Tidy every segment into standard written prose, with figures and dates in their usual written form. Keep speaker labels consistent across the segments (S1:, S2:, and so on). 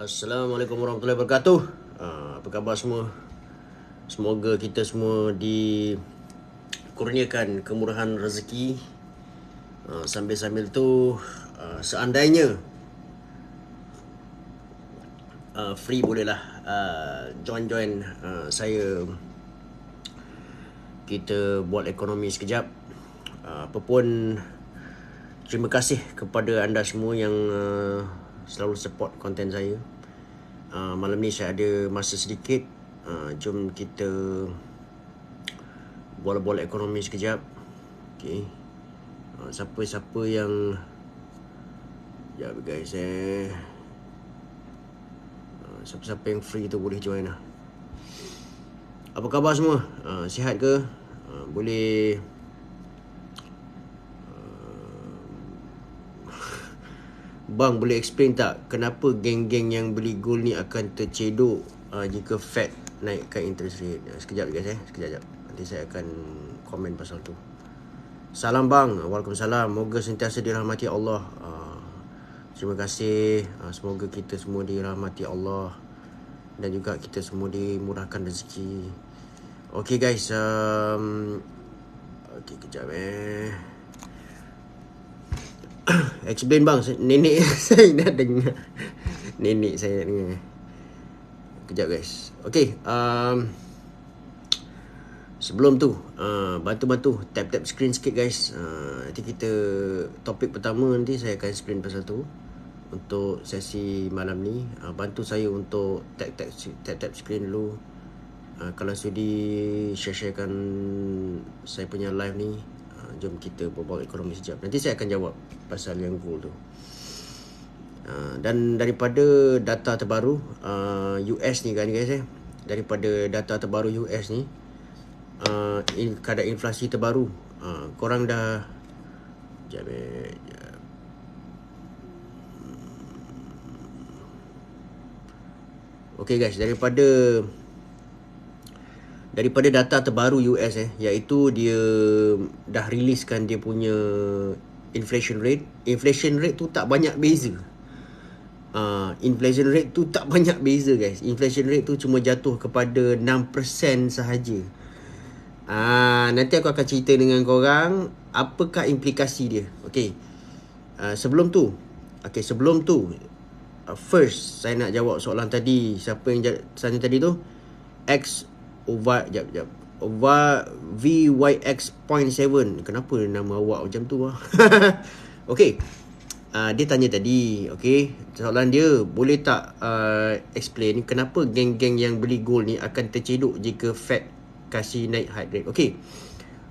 S1: Assalamualaikum warahmatullahi wabarakatuh. Apa khabar semua? Semoga kita semua dikurniakan kemurahan rezeki. Sambil-sambil tu seandainya free bolehlah join saya, kita buat ekonomi sekejap. Apapun, terima kasih kepada anda semua yang selalu support konten saya. Malam ni saya ada masa sedikit. Jom kita bola-bola ekonomi sekejap. Okay. Siapa-siapa yang guys, siapa-siapa yang free tu boleh join lah. Apa khabar semua? Sihat ke? Boleh Bang, boleh explain tak kenapa geng-geng yang beli gold ni akan tercedok jika Fed naikkan interest rate? Sekejap guys, sekejap. Nanti saya akan komen pasal tu. Salam bang. Waalaikumsalam. Moga sentiasa dirahmati Allah. Terima kasih. Semoga kita semua dirahmati Allah dan juga kita semua dimurahkan rezeki. Okay guys, okay, kejap explain bang, nenek saya nak dengar. Nenek saya nak dengar. Kejap guys. Okay, sebelum tu bantu tap screen sikit guys. Nanti kita topik pertama, nanti saya akan explain pasal tu. Untuk sesi malam ni, bantu saya untuk tap screen dulu. Kalau sudi share-sharekan saya punya live ni. Jom kita berbual ekonomi sekejap. Nanti saya akan jawab pasal yang gold tu. Dan daripada data terbaru US ni kan guys, daripada data terbaru US ni, kadar inflasi terbaru, korang dah okay guys, daripada data terbaru US iaitu dia dah riliskan dia punya inflation rate. Inflation rate tu tak banyak beza. Inflation rate tu tak banyak beza guys. Inflation rate tu cuma jatuh kepada 6% sahaja. Nanti aku akan cerita dengan korang apakah implikasi dia. Okay. Sebelum tu first saya nak jawab soalan tadi. Siapa yang tanya tadi tu? X over VYX.7. Kenapa nama awak macam tu lah? Okay, dia tanya tadi. Okay, soalan dia, boleh tak explain kenapa geng-geng yang beli gold ni akan tercedok jika Fed kasih naik high rate. Okay,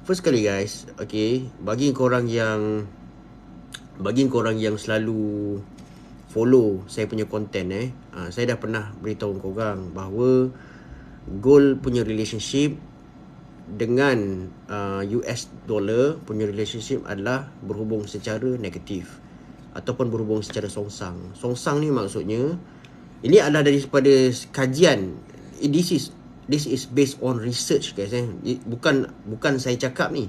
S1: first kali guys, okay, bagi korang yang selalu follow saya punya konten, saya dah pernah beritahu korang bahawa gold punya relationship dengan US dollar punya relationship adalah berhubung secara negatif ataupun berhubung secara songsang. Songsang ni maksudnya, ini adalah daripada kajian. This is based on research guys. Bukan saya cakap ni.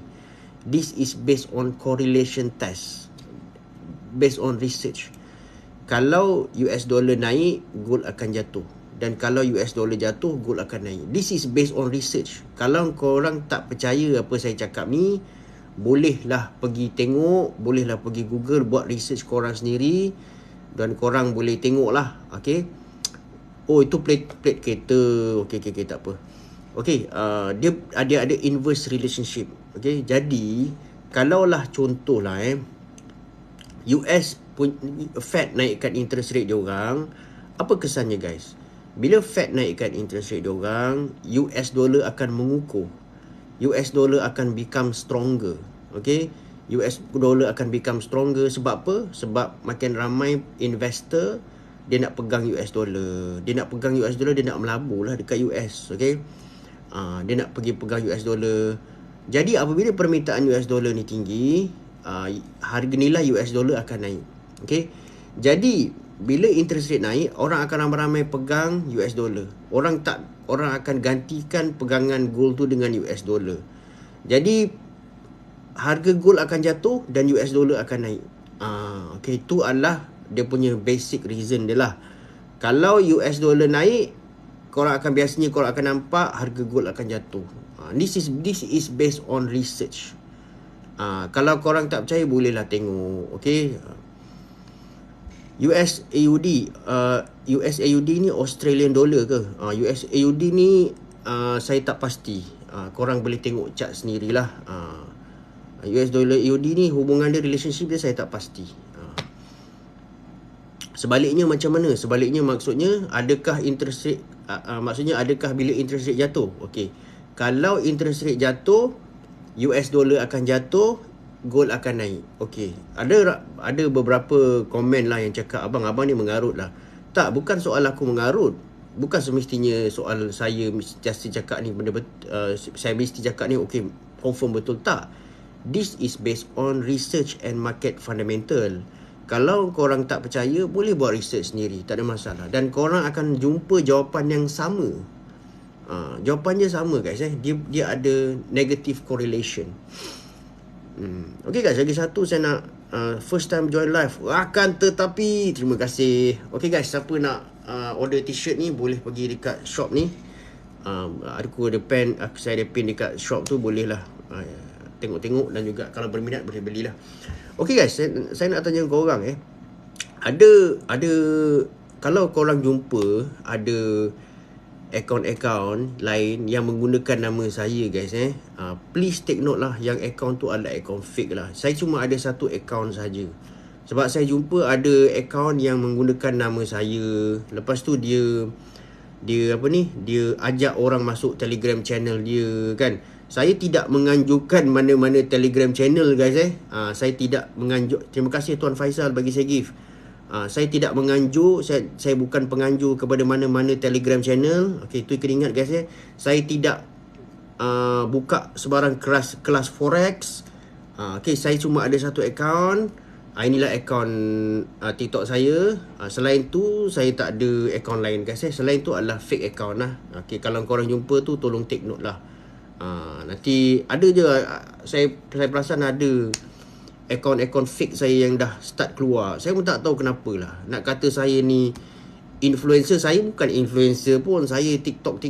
S1: This is based on correlation test, based on research. Kalau US dollar naik, gold akan jatuh. Dan kalau US dollar jatuh, gold akan naik. This is based on research. Kalau korang tak percaya apa saya cakap ni, bolehlah pergi tengok, bolehlah pergi Google, buat research korang sendiri. Dan korang boleh tengok lah. Okay. Oh, itu plate kereta. Okay, tak apa. Okay, dia ada inverse relationship. Okay, jadi kalaulah contohlah US Fed naikkan interest rate diorang, apa kesannya guys? Bila Fed naikkan interest rate diorang, US dollar akan mengukuh. US dollar akan become stronger. Okay, US dollar akan become stronger. Sebab apa? Sebab makin ramai investor, dia nak pegang US dollar. Dia nak melabur lah dekat US. Okay, dia nak pergi pegang US dollar. Jadi apabila permintaan US dollar ni tinggi, harga nilai US dollar akan naik. Okay, jadi bila interest rate naik, orang akan ramai-ramai pegang US dollar. Orang akan gantikan pegangan gold tu dengan US dollar. Jadi harga gold akan jatuh dan US dollar akan naik. Okay, itu adalah dia punya basic reason dia lah. Kalau US dollar naik, biasanya korang akan nampak harga gold akan jatuh. This is based on research. Kalau korang tak percaya, bolehlah tengok. Okay, US AUD US AUD ni Australian dollar ke? US AUD ni saya tak pasti. Korang boleh tengok chart sendirilah. US dollar AUD ni hubungan dia, relationship dia saya tak pasti. Sebaliknya macam mana? Sebaliknya maksudnya adakah interest rate maksudnya adakah bila interest rate jatuh? Okey. Kalau interest rate jatuh, US dollar akan jatuh, gold akan naik. Okey. Ada beberapa komen lah yang cakap abang ni mengarut lah. Tak, bukan soal aku mengarut. Bukan semestinya soal saya mesti cakap ni benda saya mesti cakap ni okey, confirm betul, tak. This is based on research and market fundamental. Kalau korang tak percaya, boleh buat research sendiri, tak ada masalah. Dan korang akan jumpa jawapan yang sama. Jawapan dia sama guys. Dia ada negative correlation. Okay guys, lagi satu saya nak first time join live. Akan tetapi, terima kasih. Okay guys, siapa nak order t-shirt ni, boleh pergi dekat shop ni. Aku ada pen, saya ada pin dekat shop tu, boleh lah tengok-tengok, dan juga kalau berminat boleh belilah. Okay guys, saya nak tanya korang ada kalau korang jumpa ada akaun-akaun lain yang menggunakan nama saya guys, please take note lah, yang akaun tu adalah akaun fake lah. Saya cuma ada satu akaun saja. Sebab saya jumpa ada akaun yang menggunakan nama saya, lepas tu dia ajak orang masuk Telegram channel dia kan. Saya tidak menganjurkan mana-mana Telegram channel guys. Saya tidak menganjur. Terima kasih Tuan Faisal bagi saya gift. Saya tidak menganjur, saya bukan penganjur kepada mana-mana Telegram channel. Okey, tu kena ingat guys. Saya tidak buka sebarang kelas forex. Okey, saya cuma ada satu akaun. Inilah akaun TikTok saya. Selain tu saya tak ada akaun lain guys. Selain tu adalah fake akaun lah. Okey, kalau korang jumpa tu tolong take note lah. Nanti ada je, saya perasan ada akaun-akaun fake saya yang dah start keluar. Saya pun tak tahu kenapa lah. Nak kata saya ni influencer, saya bukan influencer pun. Saya TikTok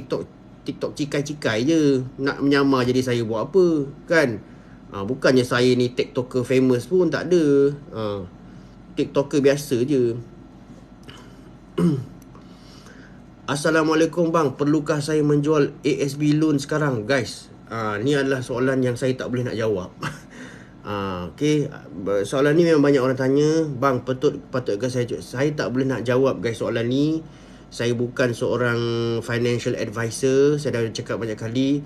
S1: cikai-cikai je. Nak menyamar jadi saya buat apa kan. Bukannya saya ni TikToker famous pun, tak ada. TikToker biasa je. Assalamualaikum bang, perlukah saya menjual ASB loan sekarang guys? Ni adalah soalan yang saya tak boleh nak jawab. Okay, soalan ni memang banyak orang tanya. Bang, patutkah saya tak boleh nak jawab guys soalan ni. Saya bukan seorang financial advisor. Saya dah cakap banyak kali,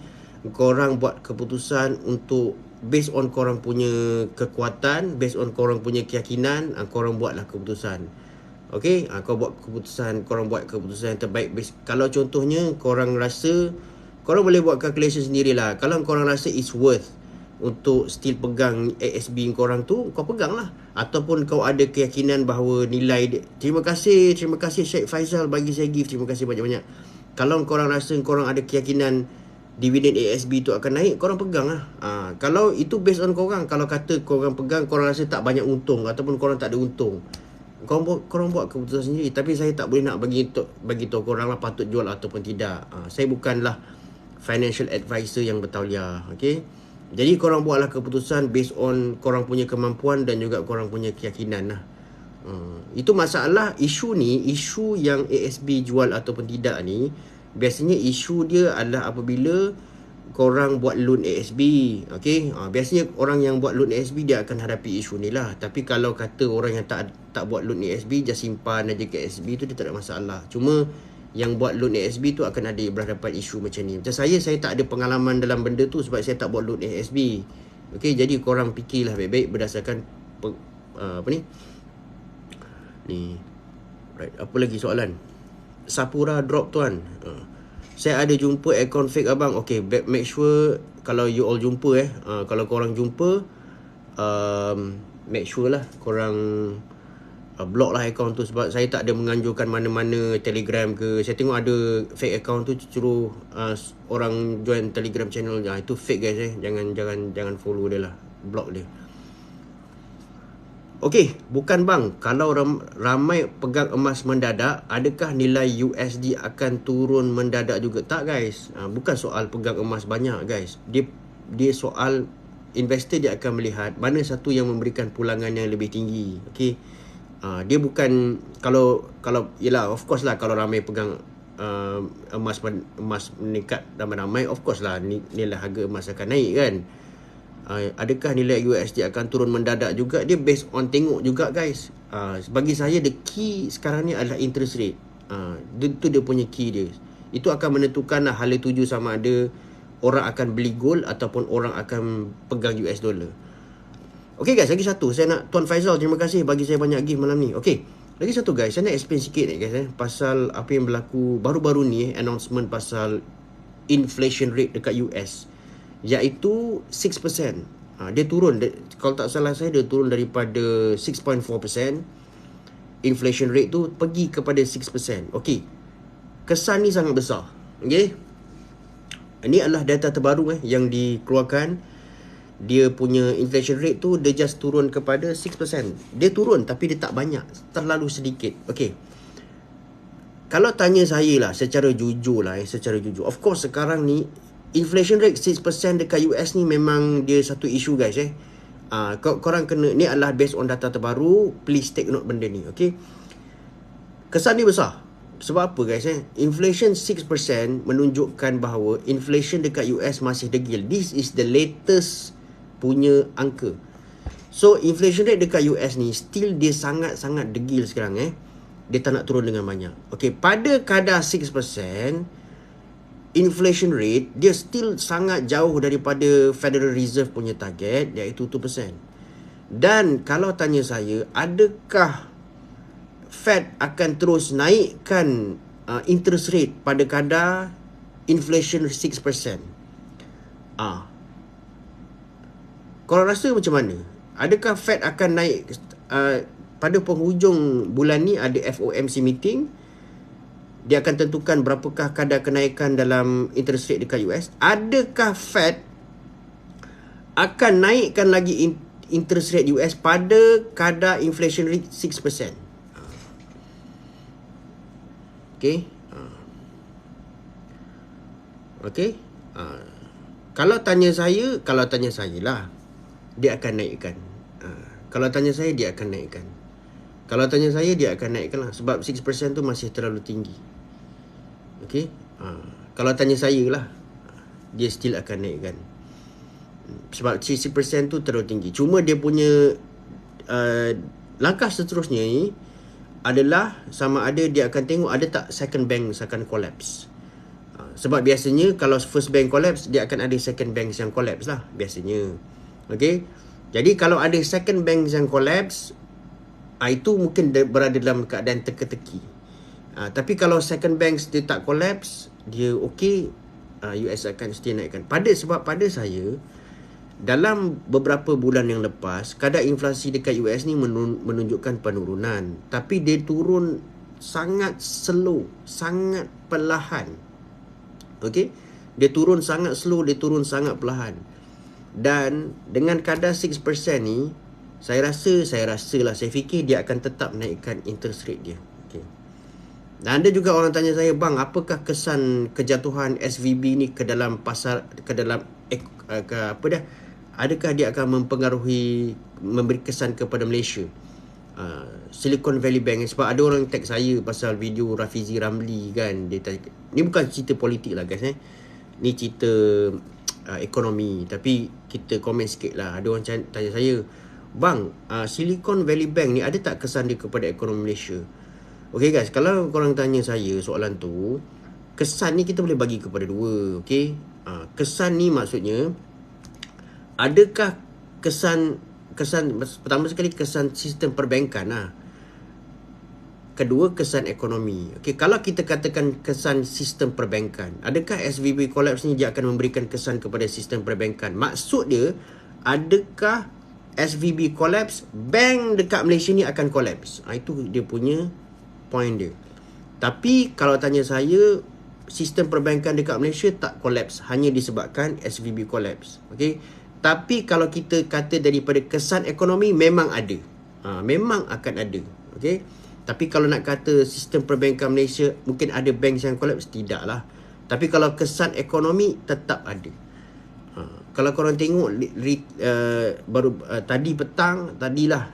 S1: korang buat keputusan untuk based on korang punya kekuatan, based on korang punya keyakinan, korang buatlah keputusan. Okay, korang buat keputusan yang terbaik. Kalau contohnya korang rasa, korang boleh buat calculation sendirilah. Kalau korang rasa it's worth untuk still pegang ASB korang tu, kau pegang lah. Ataupun kau ada keyakinan bahawa nilai dia. Terima kasih Syed Faisal bagi saya gift. Terima kasih banyak-banyak. Kalau korang rasa korang ada keyakinan dividen ASB tu akan naik, korang pegang lah. Kalau itu based on korang. Kalau kata korang pegang, korang rasa tak banyak untung, ataupun korang tak ada untung, korang buat keputusan sendiri. Tapi saya tak boleh nak bagi tahu korang lah patut jual ataupun tidak. Saya bukanlah financial advisor yang bertauliah. Okay, jadi korang buatlah keputusan based on korang punya kemampuan dan juga korang punya keyakinan lah. Itu masalah isu yang ASB jual ataupun tidak ni. Biasanya isu dia adalah apabila korang buat loan ASB. Okay, biasanya orang yang buat loan ASB dia akan hadapi isu ni lah. Tapi kalau kata orang yang tak buat loan ASB, just simpan aja ke ASB tu, dia tak ada masalah. Cuma yang buat loan ASB tu akan ada berhadapan isu macam ni. Macam saya tak ada pengalaman dalam benda tu sebab saya tak buat loan ASB. Okay, jadi korang fikirlah baik-baik berdasarkan ni. Right, apa lagi soalan? Sapura drop tuan. Saya ada jumpa akaun fake abang. Okay, make sure kalau you all jumpa kalau korang jumpa, make sure lah korang block lah akaun tu. Sebab saya tak ada menganjurkan mana-mana Telegram ke. Saya tengok ada fake akaun tu suruh orang join Telegram channel. Itu fake guys. Jangan follow dia lah, block dia. Okey, bukan bang. Kalau ramai pegang emas mendadak, adakah nilai USD akan turun mendadak juga? Tak guys. Bukan soal pegang emas banyak guys. Dia soal investor dia akan melihat mana satu yang memberikan pulangan yang lebih tinggi. Okey. Dia bukan kalau yalah, of course lah, kalau ramai pegang emas meningkat ramai-ramai, of course lah nilai harga emas akan naik kan. Adakah nilai USD akan turun mendadak juga? Dia based on tengok juga guys. Bagi saya the key sekarang ni adalah interest rate. Itu dia punya key dia. Itu akan menentukan lah hala tuju sama ada orang akan beli gold ataupun orang akan pegang US dollar. Okay guys, lagi satu saya nak, Tuan Faizal, terima kasih bagi saya banyak gift malam ni. Okay, lagi satu guys, saya nak explain sikit guys pasal apa yang berlaku baru-baru ni, announcement pasal inflation rate dekat US, iaitu 6%. Dia turun, kalau tak salah saya, dia turun daripada 6.4%. Inflation rate tu pergi kepada 6%. Okey, kesan ni sangat besar. Okey, ini adalah data terbaru yang dikeluarkan. Dia punya inflation rate tu dia just turun kepada 6%. Dia turun tapi dia tak banyak, terlalu sedikit. Okey, kalau tanya saya lah secara jujur lah, secara jujur, of course sekarang ni inflation rate 6% dekat US ni memang dia satu isu guys. Korang kena, ni adalah based on data terbaru, please take note benda ni. Okay, kesan ni besar. Sebab apa guys inflation 6% menunjukkan bahawa inflation dekat US masih degil. This is the latest punya angka. So inflation rate dekat US ni still dia sangat-sangat degil sekarang. Dia tak nak turun dengan banyak. Okay, pada kadar 6%, inflation rate dia still sangat jauh daripada Federal Reserve punya target, iaitu 2%. Dan kalau tanya saya, adakah Fed akan terus naikkan interest rate pada kadar inflation 6%? Korang rasa macam mana? Adakah Fed akan naik pada penghujung bulan ni? Ada FOMC meeting, dia akan tentukan berapakah kadar kenaikan dalam interest rate dekat US. Adakah Fed akan naikkan lagi interest rate US pada kadar inflation rate 6%? Okay. Okay. Kalau tanya saya lah, dia akan naikkan. Kalau tanya saya, dia akan naikkan. Kalau tanya saya, dia akan naikkan lah. Sebab 6% tu masih terlalu tinggi. Okay. Kalau tanya saya lah, dia still akan naikkan. Sebab 6% tu terlalu tinggi. Cuma dia punya langkah seterusnya ni adalah sama ada dia akan tengok ada tak second bank akan collapse. Sebab biasanya kalau first bank collapse, dia akan ada second bank yang collapse lah biasanya. Okay. Jadi kalau ada second bank yang collapse, itu mungkin berada dalam keadaan teka-teki. Tapi kalau second bank dia tak collapse, dia okay, US akan still naikkan. Sebab pada saya, dalam beberapa bulan yang lepas, kadar inflasi dekat US ni menunjukkan penurunan. Tapi dia turun sangat slow, sangat perlahan. Okay, dia turun sangat slow, dia turun sangat perlahan. Dan dengan kadar 6% ni, saya fikir dia akan tetap naikkan interest rate dia. Okay. Dan ada juga orang tanya saya, bang, apakah kesan kejatuhan SVB ni ke dalam pasar, adakah dia akan mempengaruhi, memberi kesan kepada Malaysia? Silicon Valley Bank. Sebab ada orang tag saya pasal video Rafizi Ramli kan. Ni bukan cerita politik lah guys. Ni cerita ekonomi. Tapi kita komen sikit lah. Ada orang tanya saya, bang, Silicon Valley Bank ni ada tak kesan dia kepada ekonomi Malaysia? Okay guys, kalau korang tanya saya soalan tu, kesan ni kita boleh bagi kepada dua. Okay, kesan ni maksudnya, adakah kesan pertama sekali kesan sistem perbankan lah. Kedua, kesan ekonomi. Okay, kalau kita katakan kesan sistem perbankan, adakah SVB collapse ni dia akan memberikan kesan kepada sistem perbankan? Maksud dia, adakah SVB collapse, bank dekat Malaysia ni akan collapse? Itu dia punya point dia. Tapi kalau tanya saya, sistem perbankan dekat Malaysia tak collapse hanya disebabkan SVB collapse. Okay. Tapi kalau kita kata daripada kesan ekonomi, memang ada. Memang akan ada. Okay. Tapi kalau nak kata sistem perbankan Malaysia mungkin ada bank yang collapse, tidaklah. Tapi kalau kesan ekonomi tetap ada. Kalau korang tengok tadi petang, tadilah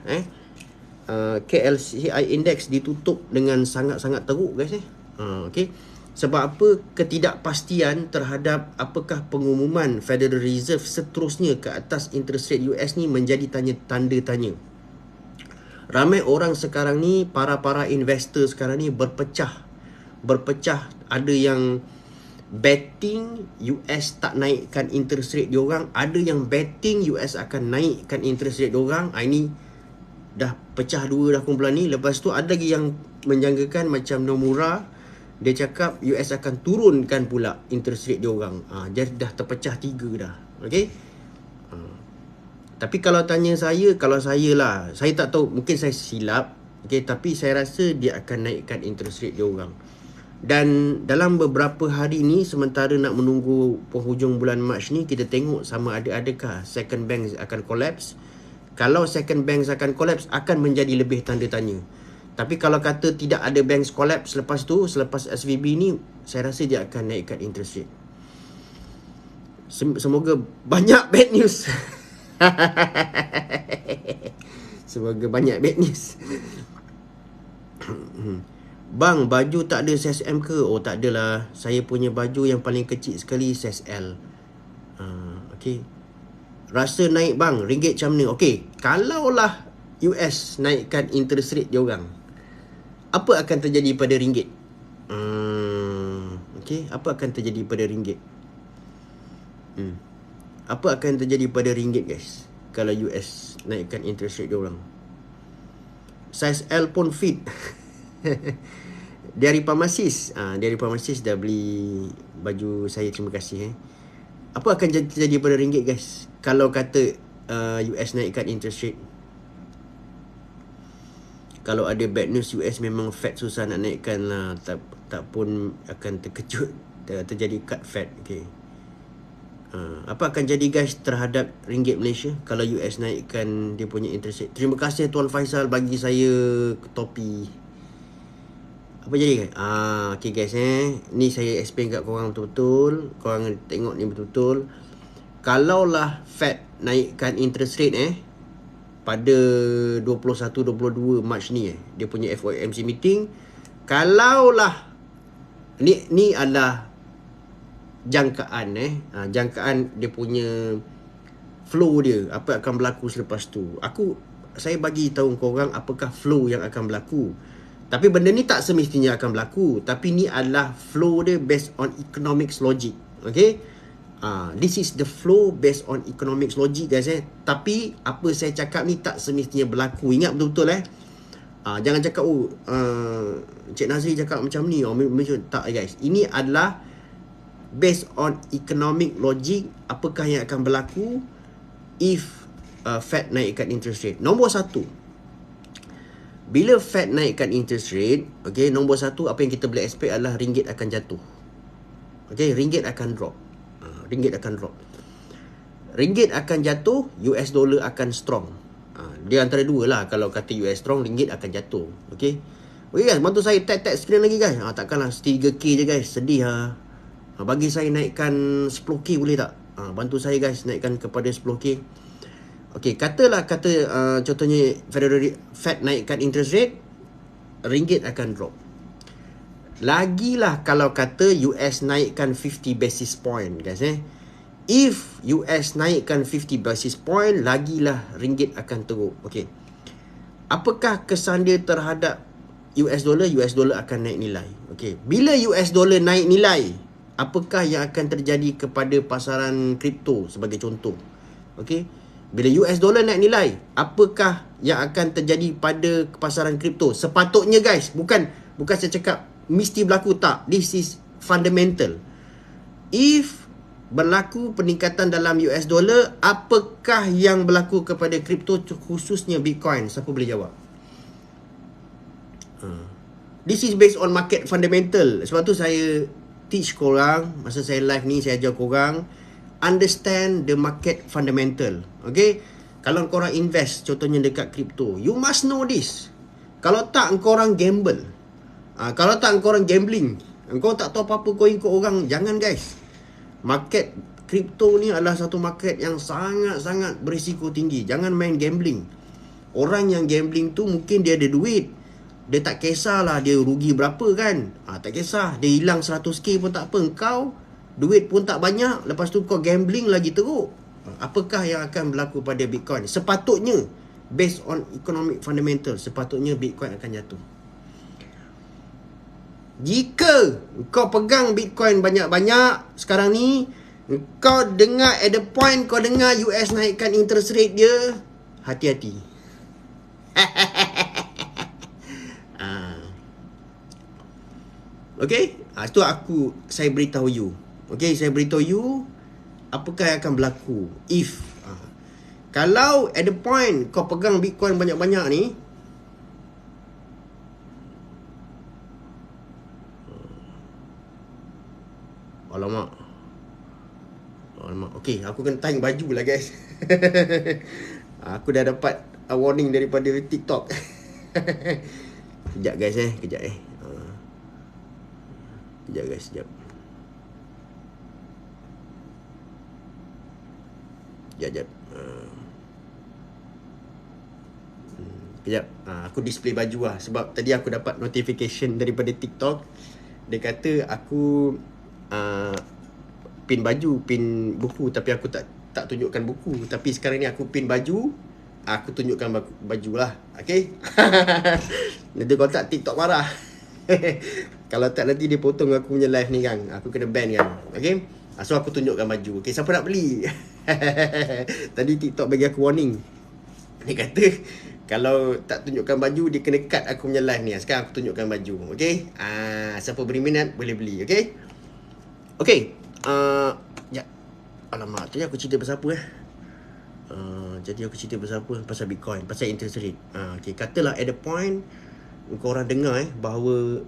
S1: KLCI index ditutup dengan sangat-sangat teruk guys. Okay. Sebab apa? Ketidakpastian terhadap apakah pengumuman Federal Reserve seterusnya ke atas interest rate US ni menjadi tanda tanya. Ramai orang sekarang ni, para investor sekarang ni berpecah. Ada yang betting US tak naikkan interest rate diorang, ada yang betting US akan naikkan interest rate diorang. Ini dah pecah dua dah kumpulan ni. Lepas tu ada lagi yang menjangkakan macam Nomura, dia cakap US akan turunkan pula interest rate diorang. Jadi dah terpecah tiga dah. Okay. Tapi kalau tanya saya, saya tak tahu, mungkin saya silap. Okay, tapi saya rasa dia akan naikkan interest rate diorang. Dan dalam beberapa hari ni, sementara nak menunggu penghujung bulan Mac ni, kita tengok sama adakah second bank akan collapse. Kalau second bank akan collapse, akan menjadi lebih tanda tanya. Tapi kalau kata tidak ada bank collapse selepas SVB ni, saya rasa dia akan naikkan interest rate. Semoga banyak bad news. Semoga banyak bad news. Bang, baju tak ada size M ke? Oh, tak adalah. Saya punya baju yang paling kecil sekali size L. Okay. Rasa naik bang, ringgit macam ni. Okay, kalaulah US naikkan interest rate diorang, apa akan terjadi pada ringgit? Okay, apa akan terjadi pada ringgit? Apa akan terjadi pada ringgit guys kalau US naikkan interest rate diorang? Size L pun fit. Dari Pharmacist, dari Pharmacist dah beli baju saya, terima kasih. Apa akan terjadi pada ringgit guys kalau kata US naikkan interest rate? Kalau ada bad news US memang Fed susah nak naikkan lah, tak pun akan terkejut terjadi cut Fed. Okay. Apa akan jadi guys terhadap ringgit Malaysia kalau US naikkan dia punya interest rate? Terima kasih Tuan Faisal bagi saya topi. Apa jadi guys? Okay guys, ni saya explain kat korang betul-betul. Korang tengok ni betul-betul. Kalaulah Fed naikkan interest rate pada 21-22 Mac ni, dia punya FOMC meeting. Kalaulah ni adalah jangkaan jangkaan dia punya flow dia, apa akan berlaku selepas tu. Saya bagi tahu korang apakah flow yang akan berlaku. Tapi benda ni tak semestinya akan berlaku, tapi ni adalah flow dia based on economics logic. Okay, this is the flow based on economics logic guys. Tapi apa saya cakap ni tak semestinya berlaku. Ingat betul-betul jangan cakap Cik Nazri cakap macam ni, tak guys. Ini adalah based on economic logic, apakah yang akan berlaku if Fed naikkan interest rate. Nombor satu, bila Fed naikkan interest rate, okay, nombor satu apa yang kita boleh expect adalah ringgit akan jatuh. Okay, ringgit akan drop. Ringgit akan jatuh, US dollar akan strong. Dia antara dua lah. Kalau kata US strong, ringgit akan jatuh. Okay, guys, bantu saya tag screen lagi guys. Takkanlah 3K je guys, sedih bagi saya naikkan 10K boleh tak? Bantu saya guys naikkan kepada 10K. Okay, contohnya Fed naikkan interest rate, ringgit akan drop. Lagilah kalau kata US naikkan 50 basis point guys. If US naikkan 50 basis point, lagilah ringgit akan teruk. Okay, apakah kesan dia terhadap US dollar? US dollar akan naik nilai. Okay, bila US dollar naik nilai, apakah yang akan terjadi kepada pasaran kripto sebagai contoh? Okay, bila US dollar naik nilai, apakah yang akan terjadi pada pasaran kripto? Sepatutnya guys, bukan saya cakap mesti berlaku, tak. This is fundamental. If berlaku peningkatan dalam US dollar, apakah yang berlaku kepada kripto, khususnya Bitcoin? Siapa boleh jawab? This is based on market fundamental. Sebab tu saya teach korang, masa saya live ni, saya ajar korang understand the market fundamental. Okay, Kalau korang invest contohnya dekat kripto, you must know this. Kalau tak korang gamble. Kalau tak korang gambling, engkau tak tahu apa-apa kau ikut orang, jangan guys. Market kripto ni adalah satu market yang sangat-sangat berisiko tinggi. Jangan main gambling. Orang yang gambling tu mungkin dia ada duit, dia tak kisahlah dia rugi berapa kan. Tak kisah, dia hilang 100k pun tak apa. Engkau duit pun tak banyak, lepas tu kau gambling lagi teruk. Apakah yang akan berlaku pada Bitcoin? Sepatutnya, based on economic fundamental, sepatutnya Bitcoin akan jatuh. Jika kau pegang Bitcoin banyak-banyak sekarang ni, kau dengar at the point kau dengar US naikkan interest rate dia, hati-hati. Okay, itu saya beritahu you. Okay, saya beritahu you apakah yang akan berlaku if kalau at the point kau pegang Bitcoin banyak-banyak ni, alamak. Okay, aku kena tying baju lah guys. Aku dah dapat warning daripada TikTok. Kejap guys kejap Kejap guys, sekejap. Sekejap. Kejap. Aku display baju lah. Sebab tadi aku dapat notification daripada TikTok. Dia kata aku pin baju, pin buku. Tapi aku tak tunjukkan buku. Tapi sekarang ni aku pin baju, aku tunjukkan baju lah. Okay. Nanti kalau tak TikTok marah. Kalau tak nanti dia potong aku punya live ni kan. Aku kena ban kan. Okay. So aku tunjukkan baju. Okay, siapa nak beli? Tadi TikTok bagi aku warning. Dia kata kalau tak tunjukkan baju, dia kena cut aku punya live ni. Sekarang aku tunjukkan baju. Okay. Siapa berminat boleh beli. Okay. Okay. Ya. Alamak, tadi aku cerita pasal apa Jadi aku cerita pasal apa? Pasal Bitcoin, pasal interest rate. Okay, katalah at the point korang dengar bahawa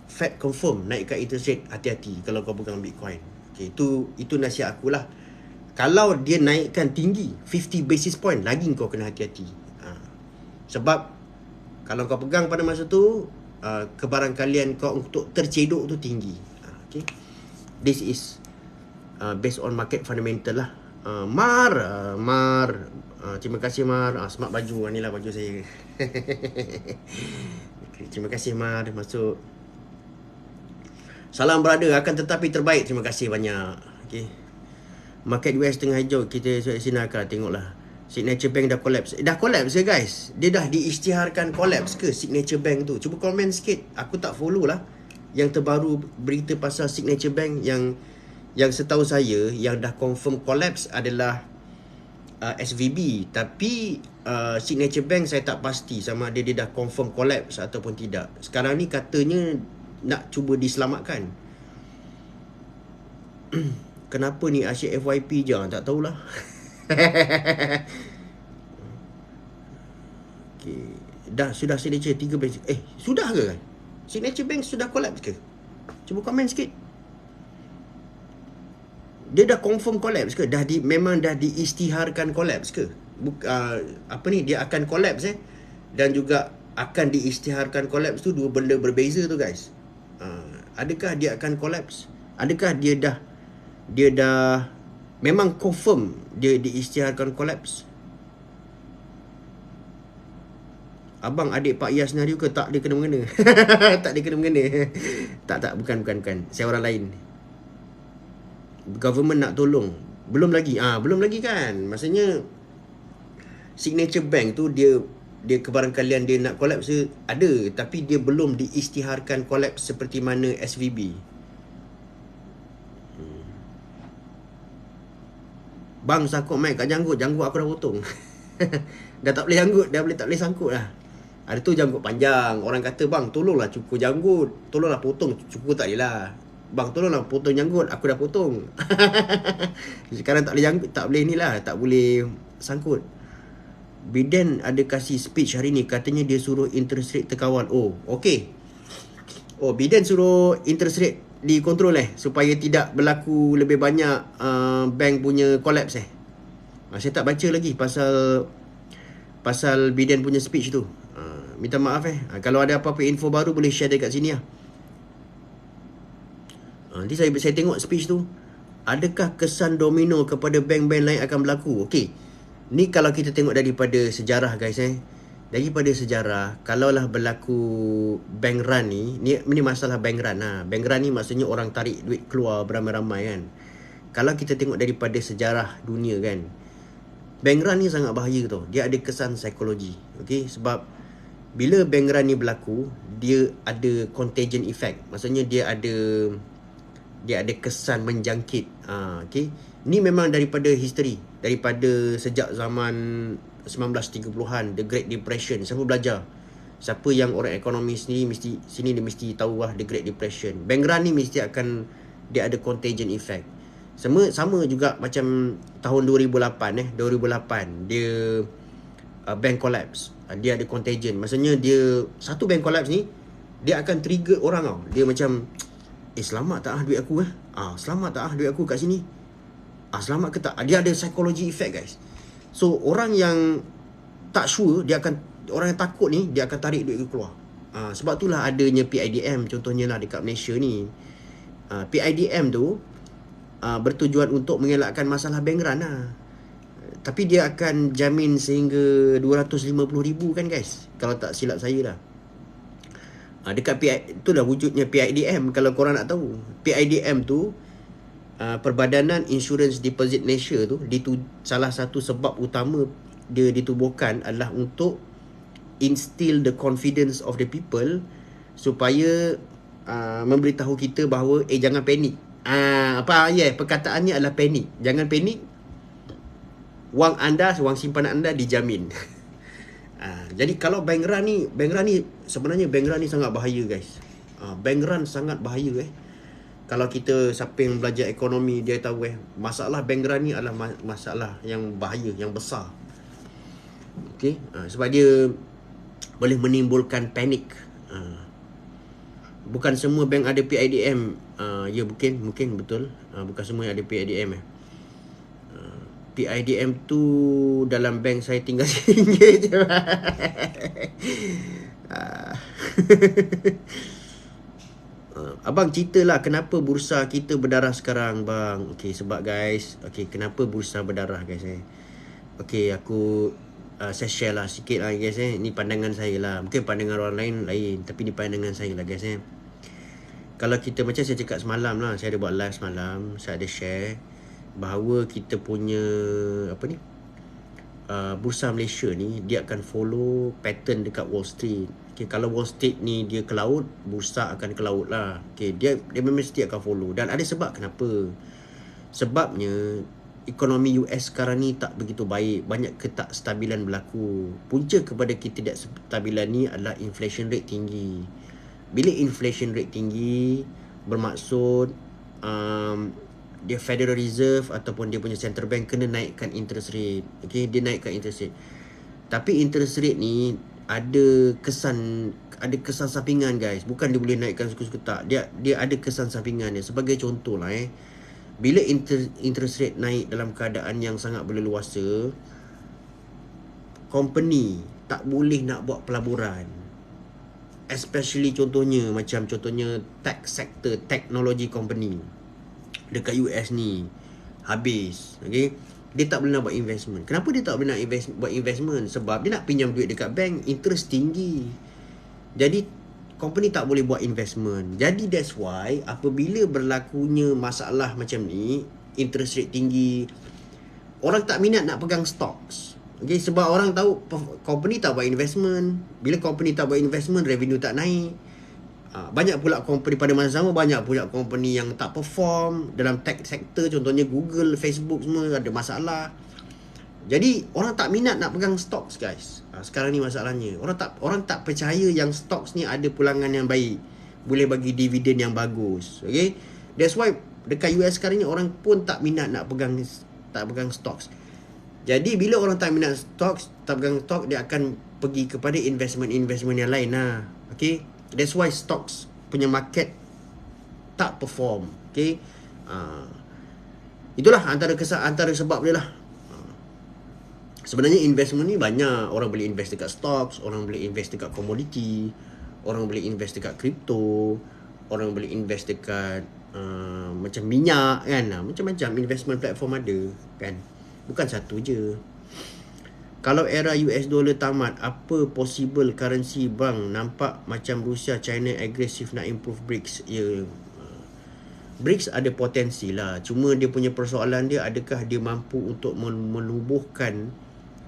S1: Fed confirm naikkan interest rate, hati-hati kalau kau pegang Bitcoin. Okay, itu nasihat aku lah. Kalau dia naikkan tinggi 50 basis point, lagi kau kena hati-hati. Sebab kalau kau pegang pada masa tu, kebarangkalian kau untuk tercedok tu tinggi. Okay. This is based on market fundamental lah. Mar, terima kasih Mar. Smart baju, ni lah baju saya. Okay, terima kasih Mar, masuk. Salam brother, akan tetapi terbaik. Terima kasih banyak. Okay. Market US tengah hijau, kita sini akan tengoklah. Signature Bank dah collapse. Dah collapse ke guys? Dia dah diisytiharkan collapse ke Signature Bank tu? Cuba komen sikit. Aku tak follow lah yang terbaru berita pasal Signature Bank. Yang setahu saya yang dah confirm collapse adalah SVB. Tapi Signature Bank saya tak pasti sama ada dia dah confirm collapse ataupun tidak. Sekarang ni katanya nak cuba diselamatkan. Kenapa ni asyik FYP je? Tak tahulah. Okay. Sudah Signature 3 bank. Sudah ke kan? Signature Bank sudah collapse ke? Cuba komen sikit. Dia dah confirm collapse ke? Memang dah diisytiharkan collapse ke? Dia akan collapse dan juga akan diisytiharkan collapse tu dua benda berbeza tu guys. Adakah dia akan collapse? Adakah dia dah memang confirm dia diisytiharkan collapse? Abang adik Pak Yas senario ke? Tak, dia kena mengena. Tak, dia kena mengena. Tak, bukan. Saya orang lain. Government nak tolong. Belum lagi kan. Maksudnya Signature Bank tu dia kebarangkalian dia nak collapse ada, tapi dia belum diisytiharkan collapse seperti mana SVB. Bang sangkut mic kat janggut aku dah potong. Dah tak boleh janggut, tak boleh sangkut lah. Ada tu janggut panjang. Orang kata bang tolonglah cukur janggut, tolonglah potong. Cukur tak boleh lah. Bang tolonglah potong janggut, aku dah potong. Sekarang tak boleh janggut, tak boleh ni lah, tak boleh sangkut. Biden ada kasih speech hari ni, katanya dia suruh interest rate terkawal. Okay. Biden suruh interest rate dikontrol supaya tidak berlaku lebih banyak bank punya collapse Saya tak baca lagi pasal Biden punya speech tu. Minta maaf kalau ada apa-apa info baru boleh share dekat sini lah. Nanti saya tengok speech tu, adakah kesan domino kepada bank-bank lain akan berlaku? Okey. Ni kalau kita tengok daripada sejarah guys Daripada sejarah, kalaulah berlaku bank run ni masalah bank run Bank run ni maksudnya orang tarik duit keluar beramai-ramai kan. Kalau kita tengok daripada sejarah dunia kan, bank run ni sangat bahaya tau. Dia ada kesan psikologi. Okey, sebab bila bank run ni berlaku, dia ada contagion effect. Maksudnya dia ada kesan menjangkit. Okey. Ni memang daripada history, daripada sejak zaman 1930-an, The Great Depression. Siapa belajar? Siapa yang orang ekonomis ni dia mesti tahu lah The Great Depression. Bank run ni mesti dia ada contagion effect. Sama juga macam tahun 2008 dia bank collapse. Dia ada contagion. Maksudnya dia satu bank collapse ni dia akan trigger orang tau. Dia macam selamat tak duit aku selamat tak duit aku kat sini. Selamat ke tak? Dia ada psychology effect guys. So orang yang tak sure, orang yang takut ni dia akan tarik duit keluar. Sebab itulah adanya PIDM contohnya lah dekat Malaysia ni. PIDM tu bertujuan untuk mengelakkan masalah bank run tapi dia akan jamin sehingga 250,000 kan guys, kalau tak silap saya lah. Dekat itulah wujudnya PIDM. Kalau korang nak tahu, PIDM tu Perbadanan Insurance Deposit Malaysia tu, salah satu sebab utama dia ditubuhkan adalah untuk instill the confidence of the people, supaya memberitahu kita bahawa jangan panik. Perkataannya adalah panik. Jangan panik. Wang simpanan anda dijamin. Jadi kalau bank run ni sebenarnya bank run ni sangat bahaya guys. Bank run sangat bahaya Kalau kita siapa yang belajar ekonomi, dia tahu masalah bank run ni adalah masalah yang bahaya, yang besar. Okey, sebab dia boleh menimbulkan panik. Bukan semua bank ada PIDM. Ya mungkin betul. Bukan semua yang ada PIDM PIDM tu dalam bank saya tinggal RM1 je. Abang ceritalah kenapa bursa kita berdarah sekarang bang. Okey, sebab guys, kenapa bursa berdarah guys Okey, aku saya share lah sikit lah guys Ni pandangan saya lah. Mungkin pandangan orang lain, tapi ni pandangan saya lah guys Kalau kita, macam saya cakap semalam lah, saya ada buat live semalam, saya ada share bahawa kita punya bursa Malaysia ni dia akan follow pattern dekat Wall Street. Kalau Wall Street ni dia ke laut, bursa akan ke laut lah. Dia mesti akan follow. Dan ada sebab kenapa. Sebabnya ekonomi US sekarang ni tak begitu baik. Banyak ketakstabilan berlaku. Punca kepada ketidakstabilan ni adalah inflation rate tinggi. Bila inflation rate tinggi, bermaksud dia Federal Reserve ataupun dia punya central bank kena naikkan interest rate. Dia naikkan interest rate. Tapi interest rate ni ada kesan sampingan guys. Bukan dia boleh naikkan suka-suka, tak. Dia ada kesan sampingan dia. Sebagai contoh lah bila interest rate naik dalam keadaan yang sangat berleluasa, company tak boleh nak buat pelaburan. Especially contohnya tech sector, technology company dekat US ni habis. Dia tak boleh nak buat investment. Kenapa dia tak boleh nak buat investment? Sebab dia nak pinjam duit dekat bank, interest tinggi. Jadi company tak boleh buat investment. Jadi that's why apabila berlakunya masalah macam ni, interest rate tinggi, orang tak minat nak pegang stocks. Sebab orang tahu company tak buat investment. Bila company tak buat investment, revenue tak naik. Banyak pula company pada masa sama, banyak pula company yang tak perform dalam tech sector. Contohnya Google, Facebook semua ada masalah. Jadi orang tak minat nak pegang stocks guys. Sekarang ni masalahnya, orang tak percaya yang stocks ni ada pulangan yang baik, boleh bagi dividen yang bagus. That's why dekat US sekarang ni orang pun tak minat nak pegang stocks. Jadi bila orang tak minat stocks, tak pegang stock, dia akan pergi kepada investment yang lain lah. That's why stocks punya market tak perform. Itulah antara sebab dia lah. Sebenarnya investment ni banyak. Orang boleh invest dekat stocks, orang boleh invest dekat komoditi, orang boleh invest dekat crypto, orang boleh invest dekat macam minyak kan. Macam-macam investment platform ada kan. Bukan satu je. Kalau era US dollar tamat, apa possible currency bang? Nampak macam Rusia, China agresif nak improve BRICS. Ya, BRICS ada potensi lah. Cuma dia punya persoalan dia, adakah dia mampu untuk menubuhkan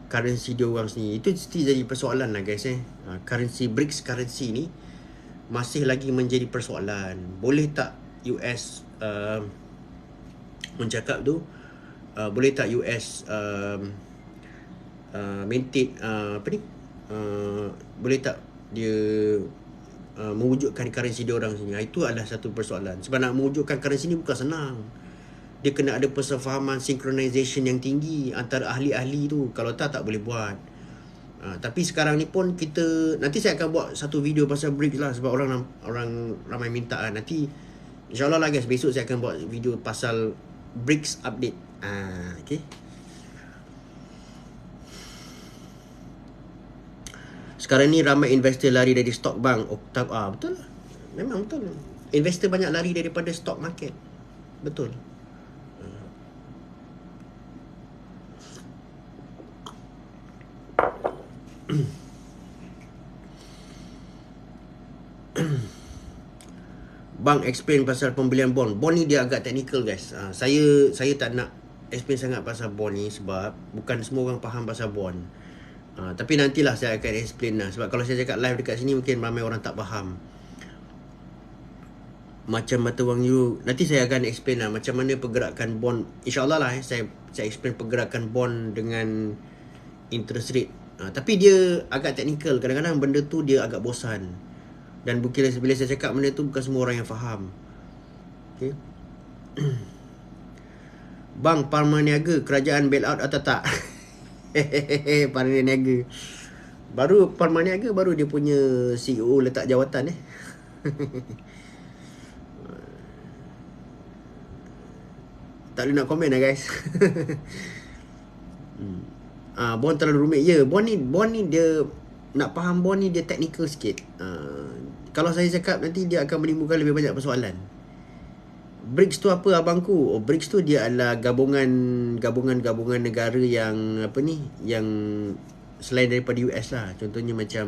S1: currency dia orang sendiri. Itu mesti jadi persoalan lah guys currency, BRICS currency ni masih lagi menjadi persoalan. Boleh tak US mencakap tu, boleh tak US maintain boleh tak dia mewujudkan currency dia orang sini. Itu adalah satu persoalan. Sebab nak mewujudkan currency ni bukan senang. Dia kena ada persefahaman, synchronization yang tinggi antara ahli-ahli tu. Kalau tak boleh buat. Tapi sekarang ni pun kita, nanti saya akan buat satu video pasal BRICS lah, sebab orang ramai minta lah. Nanti InsyaAllah lah guys, besok saya akan buat video pasal BRICS update. Okay. Sekarang ni ramai investor lari dari stok bang. Betul lah. Memang betul. Investor banyak lari daripada stock market. Betul. Bang explain pasal pembelian bond. Bond ni dia agak technical guys. Saya tak nak explain sangat pasal bond ni sebab bukan semua orang faham pasal bond. Tapi nantilah saya akan explain lah. Sebab kalau saya cakap live dekat sini mungkin ramai orang tak faham. Macam mata wang euro, nanti saya akan explain lah macam mana pergerakan bond. InsyaAllah lah saya explain pergerakan bond dengan interest rate. Tapi dia agak technical. Kadang-kadang benda tu dia agak bosan. Dan bila saya cakap benda tu bukan semua orang yang faham. Okay. Bang, Parmaniaga kerajaan bail out atau tak? Parmaniaga baru dia punya CEO letak jawatan tak boleh nak komen lah guys. Bond terlalu rumit. Ya, bond ni dia nak faham bond ni dia technical sikit. Kalau saya cakap nanti dia akan menimbulkan lebih banyak persoalan. BRICS tu apa abangku? BRICS tu dia adalah gabungan negara yang yang selain daripada US lah. Contohnya macam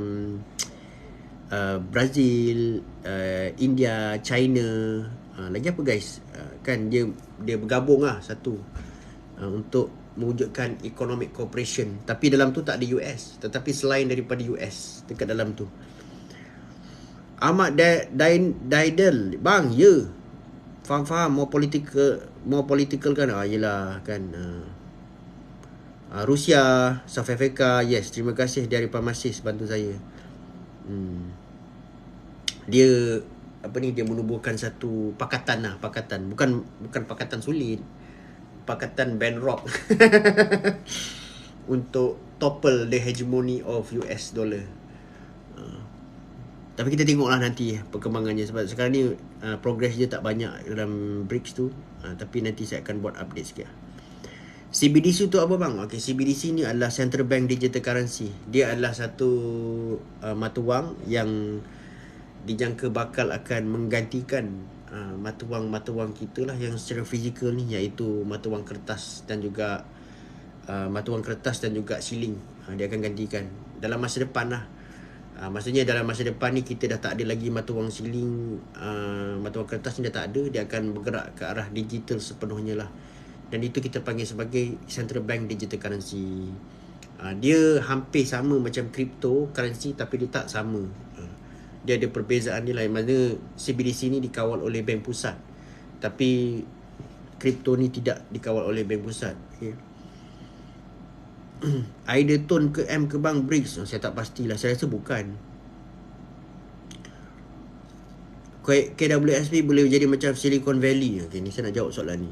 S1: Brazil, India, China, lagi apa guys? Kan dia bergabung lah satu untuk mewujudkan economic cooperation. Tapi dalam tu tak ada US, tetapi selain daripada US dekat dalam tu. Ahmad Daidel, bang, ya. Faham more political kan. Yelah kan. Rusia, South Africa, yes, terima kasih dari Pharmacist bantu saya. Dia dia menubuhkan satu pakatan lah, bukan pakatan sulit, pakatan band rock untuk topple the hegemony of US dollar. Tapi kita tengoklah nanti perkembangannya. Sebab sekarang ni progress dia tak banyak dalam BRICS tu. Tapi nanti saya akan buat update sikit. CBDC tu apa bang? Okay, CBDC ni adalah Central Bank Digital Currency. Dia adalah satu mata wang yang dijangka bakal akan menggantikan mata wang kita lah yang secara fizikal ni, iaitu mata wang kertas dan juga siling. Dia akan gantikan dalam masa depan lah. Maksudnya dalam masa depan ni kita dah tak ada lagi mata wang siling, mata wang kertas ni dah tak ada. Dia akan bergerak ke arah digital sepenuhnya lah. Dan itu kita panggil sebagai Central Bank Digital Currency. Dia hampir sama macam cryptocurrency, tapi dia tak sama. Dia ada perbezaan dia lain. Maksudnya CBDC ni dikawal oleh bank pusat, tapi kripto ni tidak dikawal oleh bank pusat. Okay. Aida Tone ke M ke bang BRICS? Saya tak pastilah. Saya rasa bukan. KWSP boleh jadi macam Silicon Valley. Okay, ni saya nak jawab soalan ni.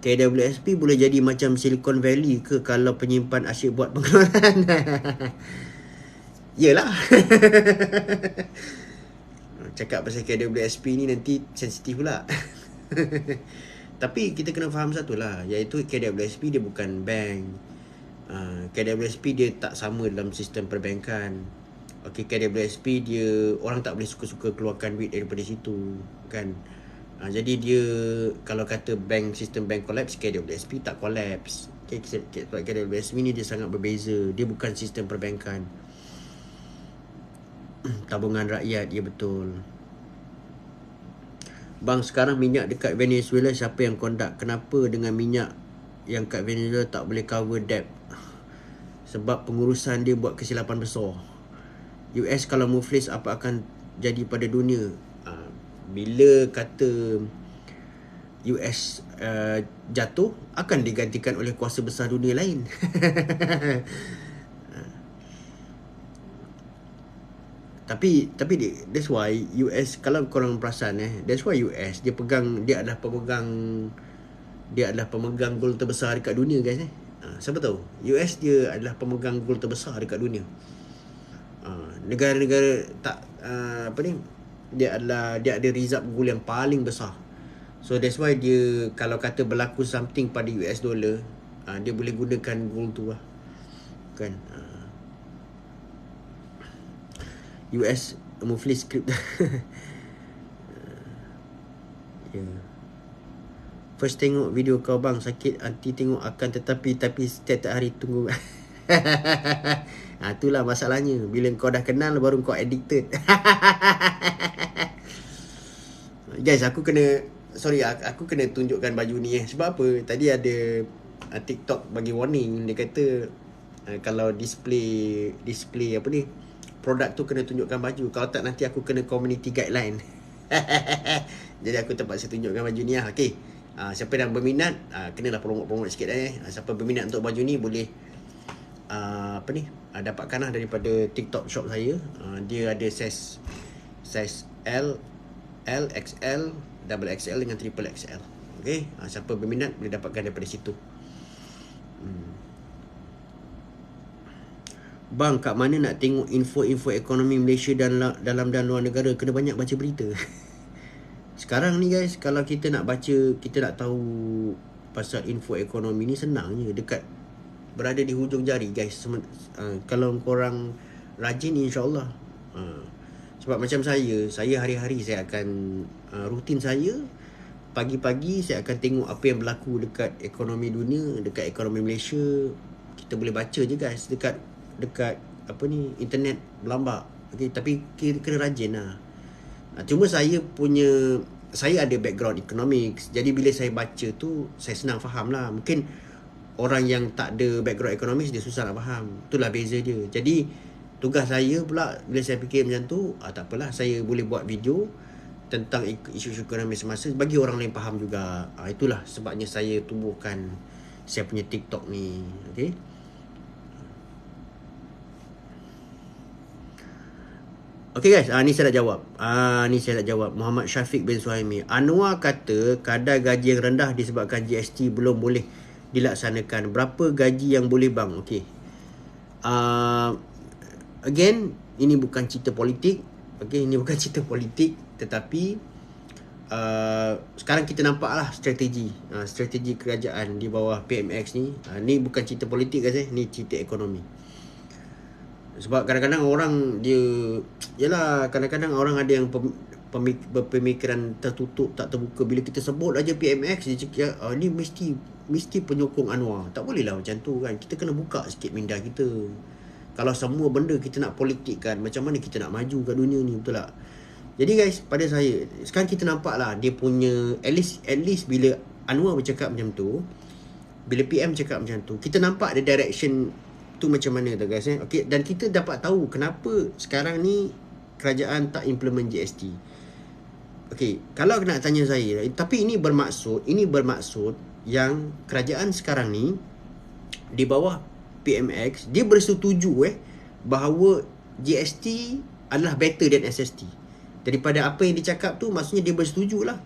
S1: KWSP boleh jadi macam Silicon Valley ke kalau penyimpan asyik buat pengeluaran? Yelah. Cakap pasal KWSP ni nanti sensitif pula. Tapi kita kena faham satu lah, iaitu KWSP dia bukan bank. KWSP dia tak sama dalam sistem perbankan. Okey, KWSP dia orang tak boleh suka-suka keluarkan duit daripada situ kan. Jadi dia kalau kata sistem bank collapse, KWSP tak collapse. Okay, sebab KWSP ni dia sangat berbeza. Dia bukan sistem perbankan. Tabungan rakyat, ya betul. Bang, sekarang minyak dekat Venezuela siapa yang conduct? Kenapa dengan minyak yang kat Venezuela tak boleh cover debt? Sebab pengurusan dia buat kesilapan besar. US kalau muflis, apa akan jadi pada dunia? Bila kata US jatuh, akan digantikan oleh kuasa besar dunia lain. Tapi that's why US, kalau korang perasan that's why US dia adalah pemegang gold terbesar dekat dunia, guys. Siapa tahu US dia adalah pemegang gold terbesar dekat dunia. Negara-negara tak dia ada reserve gold yang paling besar. So that's why dia kalau kata berlaku something pada US dollar, dia boleh gunakan gold tu lah kan. US muflis script. Yeah. First tengok video kau bang, sakit hati tengok akan tetapi setiap hari tunggu. Itulah masalahnya. Bila kau dah kenal baru kau addicted. Guys, aku kena tunjukkan baju ni sebab apa? Tadi ada TikTok bagi warning. Dia kata kalau display apa ni, produk tu kena tunjukkan baju. Kalau tak nanti aku kena community guideline. Jadi aku terpaksa tunjukkan baju ni lah. Okay, siapa yang berminat, kenalah promote sikit siapa berminat untuk baju ni boleh dapatkan lah daripada TikTok shop saya. Dia ada size L, XL, double XL dengan triple XL. Okay, siapa berminat boleh dapatkan daripada situ. Bang, kat mana nak tengok info ekonomi Malaysia dan dalam dan luar negara? Kena banyak baca berita. Sekarang ni guys, kalau kita nak baca, kita nak tahu pasal info ekonomi ni, senang je, berada di hujung jari guys. Kalau korang rajin, insyaAllah. Sebab macam saya hari-hari saya akan rutin saya pagi-pagi saya akan tengok apa yang berlaku dekat ekonomi dunia, dekat ekonomi Malaysia. Kita boleh baca je guys dekat internet berlambak. Okay, tapi kena rajin lah. Cuma saya ada background economics. Jadi bila saya baca tu, saya senang faham lah. Mungkin orang yang tak ada background economics, dia susah nak faham. Itulah beza dia. Jadi tugas saya pula, bila saya fikir macam tu, tak apalah, saya boleh buat video tentang isu-isu ekonomi semasa bagi orang lain faham juga. Itulah sebabnya saya tubuhkan saya punya TikTok ni. Okay. Okay guys, ni saya nak jawab. Muhammad Syafiq bin Suhaimi. Anwar kata kadar gaji yang rendah disebabkan GST belum boleh dilaksanakan. Berapa gaji yang boleh bang? Okay. Again, ini bukan cerita politik. Okay, ini bukan cerita politik. Tetapi sekarang kita nampak lah strategi kerajaan di bawah PMX ni. Ni bukan cerita politik guys. Ni cerita ekonomi. Sebab kadang-kadang orang kadang-kadang orang ada yang berpemikiran tertutup, tak terbuka. Bila kita sebut aja PMX, dia cakap ni mesti penyokong Anwar. Tak boleh lah macam tu kan. Kita kena buka sikit minda kita. Kalau semua benda kita nak politik kan, macam mana kita nak maju kat dunia ni, betul tak? Jadi guys, pada saya sekarang kita nampak lah dia punya at least bila Anwar bercakap macam tu, bila PM cakap macam tu, kita nampak the direction tu macam mana tu guys. Okay, dan kita dapat tahu kenapa sekarang ni kerajaan tak implement GST. Okay, kalau nak tanya saya, tapi ini bermaksud yang kerajaan sekarang ni di bawah PMX dia bersetuju bahawa GST adalah better than SST. Daripada apa yang dicakap tu, maksudnya dia bersetuju lah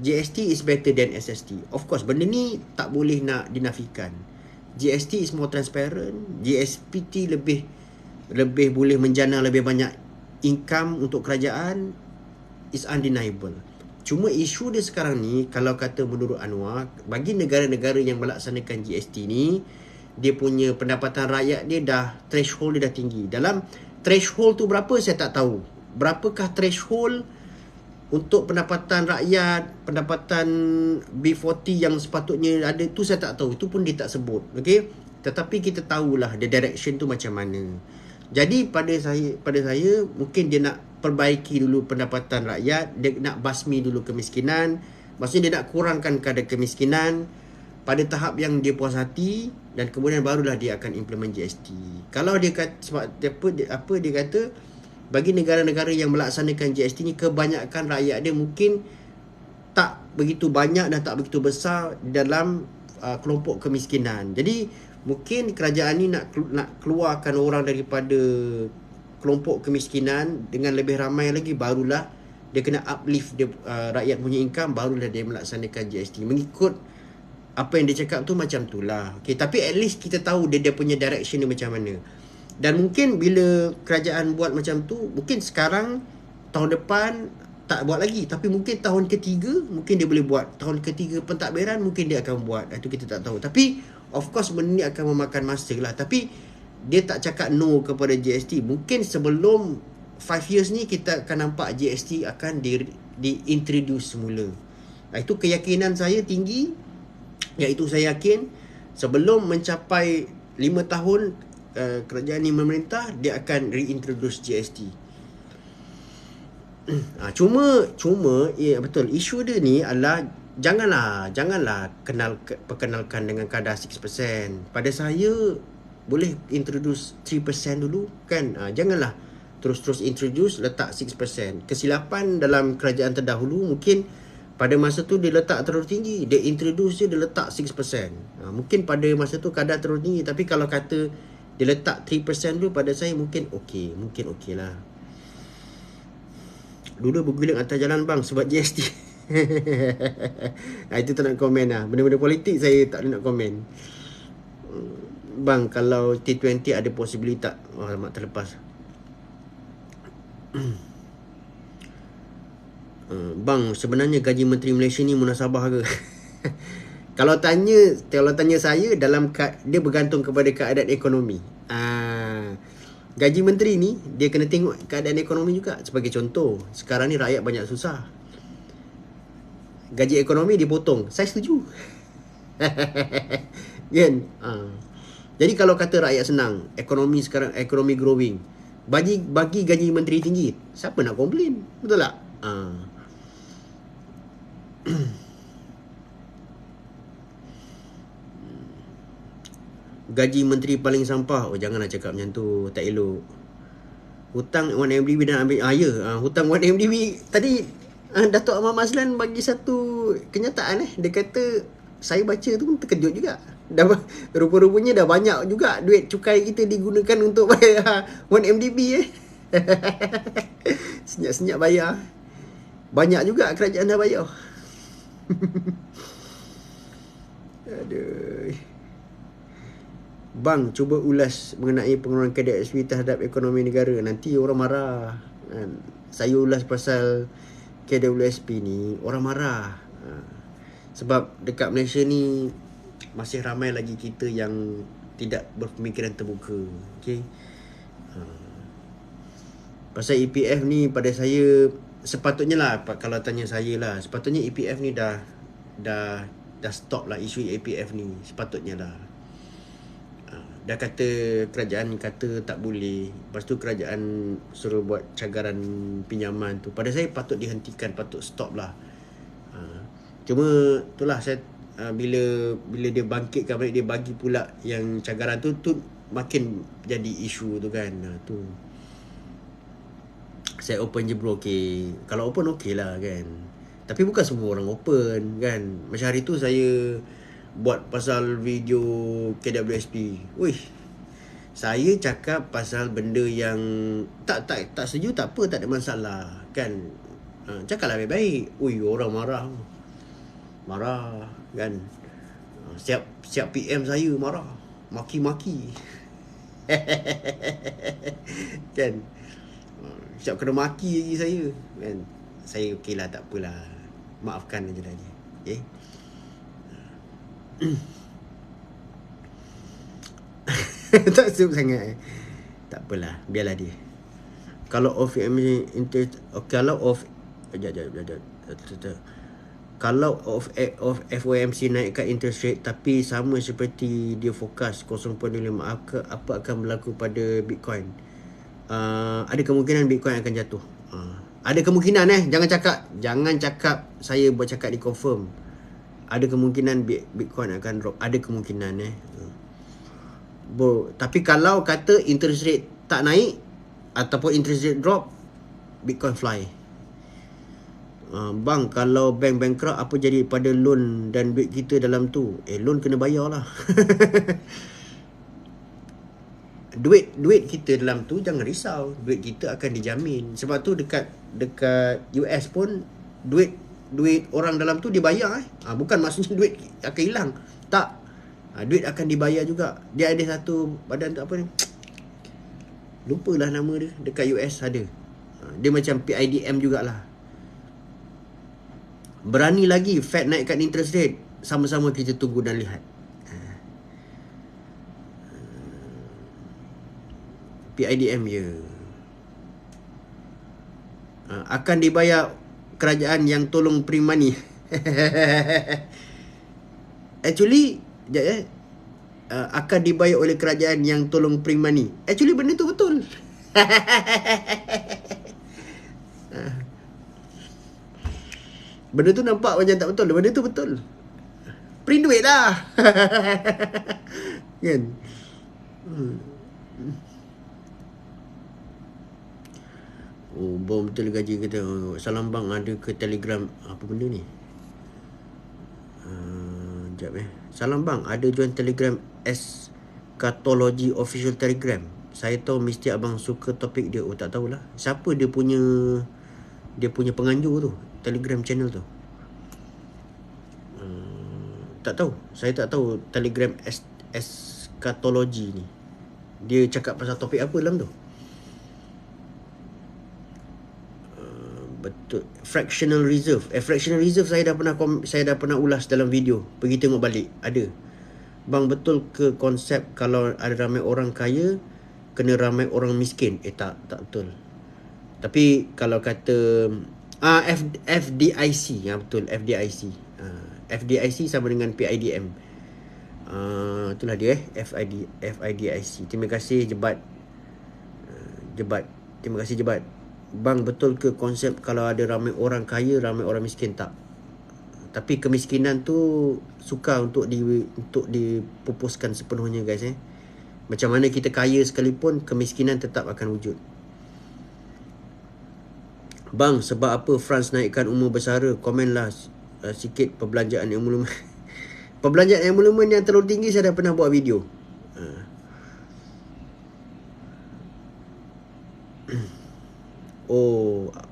S1: GST is better than SST. Of course, benda ni tak boleh nak dinafikan. GST is more transparent. GSPT lebih boleh menjana lebih banyak income untuk kerajaan, is undeniable. Cuma isu dia sekarang ni, kalau kata menurut Anwar, bagi negara-negara yang melaksanakan GST ni, dia punya pendapatan rakyat dia dah, threshold dia dah tinggi. Dalam threshold tu berapa saya tak tahu. Berapakah threshold untuk pendapatan rakyat, pendapatan B40 yang sepatutnya ada tu saya tak tahu. Itu pun dia tak sebut. Okay? Tetapi kita tahulah the direction tu macam mana. Jadi pada saya mungkin dia nak perbaiki dulu pendapatan rakyat, dia nak basmi dulu kemiskinan. Maksudnya dia nak kurangkan kadar kemiskinan pada tahap yang dia puas hati, dan kemudian barulah dia akan implement GST. Kalau dia kata sebab dia kata bagi negara-negara yang melaksanakan GST ni, kebanyakan rakyat dia mungkin tak begitu banyak dan tak begitu besar dalam kelompok kemiskinan. Jadi mungkin kerajaan ni nak keluarkan orang daripada kelompok kemiskinan dengan lebih ramai lagi, barulah dia kena uplift dia, rakyat punya income, barulah dia melaksanakan GST. Mengikut apa yang dia cakap tu macam tu lah. Okay, tapi at least kita tahu dia punya direction dia macam mana. Dan mungkin bila kerajaan buat macam tu, mungkin sekarang, tahun depan tak buat lagi. Tapi mungkin tahun ketiga, mungkin dia boleh buat. Tahun ketiga pentadbiran, mungkin dia akan buat. Itu kita tak tahu. Tapi of course benda ni akan memakan masa lah. Tapi dia tak cakap no kepada GST. Mungkin sebelum 5 years ni kita akan nampak GST akan di-introduce semula. Itu keyakinan saya tinggi. Iaitu saya yakin sebelum mencapai 5 tahun kerajaan ni memerintah, dia akan reintroduce GST. Cuma ya betul, isu dia ni adalah janganlah perkenalkan dengan kadar 6%. Pada saya boleh introduce 3% dulu kan. Janganlah terus introduce letak 6%. Kesilapan dalam kerajaan terdahulu mungkin pada masa tu dia letak terlalu tinggi, dia introduce dia letak 6%. Mungkin pada masa tu kadar terlalu tinggi, tapi kalau kata dia letak 3% dulu, pada saya mungkin okey lah. Dulu berguling atas jalan bang sebab GST. Itu tak nak komen lah. Benda-benda politik saya tak nak komen. Bang, kalau T20 ada possibility tak? Alamak, terlepas. Bang, sebenarnya gaji Menteri Malaysia ni munasabah ke? Kalau tanya saya, dia bergantung kepada keadaan ekonomi. Gaji menteri ni dia kena tengok keadaan ekonomi juga. Sebagai contoh, sekarang ni rakyat banyak susah, gaji ekonomi dipotong, saya setuju. Kan? Jadi kalau kata rakyat senang, ekonomi sekarang ekonomi growing, bagi gaji menteri tinggi, siapa nak komplain? Betul tak? Gaji menteri paling sampah. Janganlah cakap macam tu, tak elok. Hutang 1MDB dan ambil hutang 1MDB tadi, Datuk Ahmad Mazlan bagi satu kenyataan. Dia kata, saya baca tu pun terkejut juga. Rupa-rupanya dah banyak juga duit cukai kita digunakan untuk bayar 1MDB. Senyap-senyap bayar. Banyak juga kerajaan dah bayar. Aduh. Bang, cuba ulas mengenai pengeluaran kadar SP terhadap ekonomi negara. Nanti orang marah. Saya ulas pasal KWSP ni, orang marah. Sebab dekat Malaysia ni masih ramai lagi kita yang tidak berpemikiran terbuka. Okay? Pasal EPF ni pada saya, sepatutnya lah, kalau tanya saya lah, sepatutnya EPF ni dah stop lah isu EPF ni. Sepatutnya lah. Dah kata, kerajaan kata tak boleh. Lepas tu kerajaan suruh buat cagaran pinjaman tu. Pada saya patut dihentikan, patut stop lah. Cuma itulah saya, bila dia bangkitkan balik, dia bagi pula yang cagaran tu makin jadi isu tu kan. Tu saya open je bro, okay. Kalau open okay lah kan. Tapi bukan semua orang open kan. Macam hari tu saya buat pasal video KWSP. Saya cakap pasal benda yang tak setuju, tak apa, tak ada masalah kan. Cakaplah baik-baik. Orang marah kan. Siap PM saya marah, maki-maki. Kan. Siap kena maki lagi saya kan. Saya okey lah, tak apalah, maafkan je lah dia. Okay. Tak sejuk sangat. Tak apalah, biarlah dia. Kalau kalau off kalau of FOMC naikkan interest rate tapi sama seperti dia fokus 0.5, apa akan berlaku pada Bitcoin? Ada kemungkinan Bitcoin akan jatuh. Ada kemungkinan jangan cakap saya buat cakap di confirm. Ada kemungkinan Bitcoin akan drop. Ada kemungkinan tapi kalau kata interest rate tak naik ataupun interest rate drop, Bitcoin fly. Bang, kalau bank bankrupt, apa jadi pada loan dan duit kita dalam tu? Loan kena bayar lah. duit kita dalam tu jangan risau, duit kita akan dijamin. Sebab tu dekat US pun duit orang dalam tu dibayar. Bukan maksudnya duit akan hilang. Tak. Duit akan dibayar juga. Dia ada satu badan tu apa ni? Lupalah nama dia. Dekat US ada. Dia macam PIDM jugalah. Berani lagi Fed naikkan interest rate. Sama-sama kita tunggu dan lihat. PIDM je. Akan dibayar kerajaan yang tolong print money. Actually, akan dibayar oleh kerajaan yang tolong print money. Actually benda tu betul. Benda tu nampak macam tak betul. Benda tu betul. Print duit lah. Kan? Bom betul gaji kita. Salam bang, ada ke Telegram? Apa benda ni? Sekejap Salam bang, ada join Telegram Eschatology Official Telegram. Saya tahu mesti abang suka topik dia. Tak tahulah. Siapa dia punya penganjur tu, Telegram channel tu? Tak tahu. Saya tak tahu Telegram Eschatology ni. Dia cakap pasal topik apa dalam tu? Betul. Fractional reserve. Fractional reserve saya dah pernah ulas dalam video. Pergi tengok balik. Ada. Bang, betul ke konsep kalau ada ramai orang kaya kena ramai orang miskin? Tak betul. Tapi kalau kata FDIC, betul, FDIC. FDIC sama dengan PIDM. Itulah dia FIDIC. Terima kasih Jebat. Terima kasih Jebat. Bang, betul ke konsep kalau ada ramai orang kaya, ramai orang miskin? Tak. Tapi kemiskinan tu sukar untuk dipupuskan sepenuhnya guys. Macam mana kita kaya sekalipun, kemiskinan tetap akan wujud. Bang, sebab apa France naikkan umur bersara? Komenlah sikit perbelanjaan yang mula. Perbelanjaan yang mula yang terlalu tinggi saya dah pernah buat video.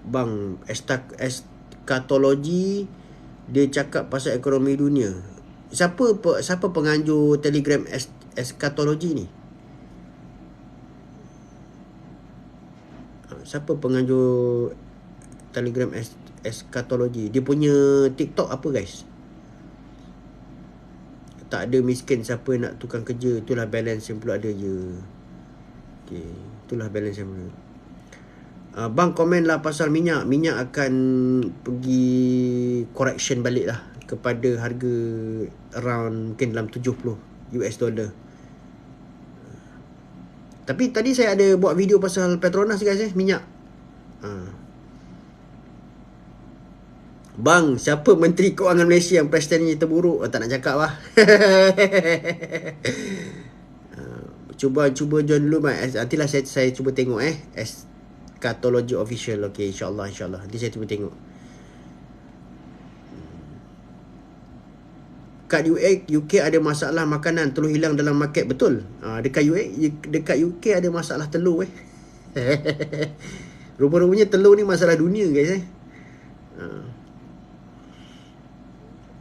S1: Bang, Eschatology dia cakap pasal ekonomi dunia. Siapa penganjur Telegram Eschatology ni? Siapa penganjur Telegram Eschatology? Dia punya TikTok apa guys? Tak ada miskin siapa nak tukang kerja. Itulah balance yang perlu ada je. Okay, itulah balance yang perlu. Bang, komen lah pasal minyak. Minyak akan pergi correction balik lah kepada harga around mungkin dalam 70 US dollar. Tapi tadi saya ada buat video pasal Petronas guys minyak. Bang, siapa Menteri Kewangan Malaysia yang prestasinya terburuk? Tak nak cakap lah. Cuba join dulu nantilah saya cuba tengok Eschatology Official. Okay, insyaAllah. Nanti saya cuba tengok. Kat UK ada masalah makanan, telur hilang dalam market. Betul. Dekat UK ada masalah telur Rupa-rupanya telur ni masalah dunia guys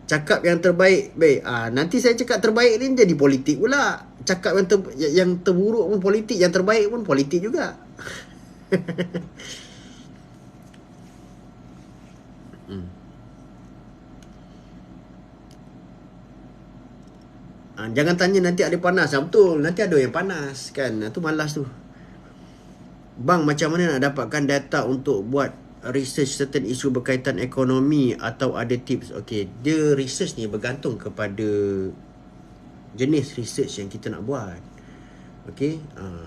S1: Cakap yang terbaik. Nanti saya cakap terbaik ni jadi politik pula. Cakap yang terburuk pun politik, yang terbaik pun politik juga. Jangan tanya nanti ada panas. Betul, nanti ada yang panas kan. Tu malas tu. Bang, macam mana nak dapatkan data untuk buat research certain isu berkaitan ekonomi atau ada tips? Okey, dia research ni bergantung kepada jenis research yang kita nak buat. Okey,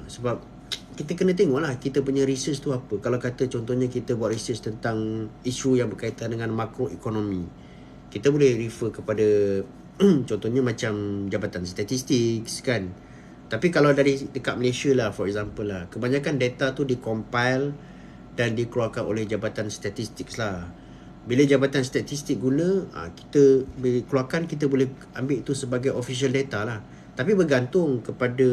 S1: sebab kita kena tengok lah kita punya research tu apa. Kalau kata contohnya kita buat research tentang isu yang berkaitan dengan makroekonomi, kita boleh refer kepada contohnya macam Jabatan Statistik kan. Tapi kalau dari dekat Malaysia lah, for example lah, kebanyakan data tu di-compile dan dikeluarkan oleh Jabatan Statistik lah. Bila Jabatan Statistik guna, kita bila keluarkan, kita boleh ambil itu sebagai official data lah. Tapi bergantung kepada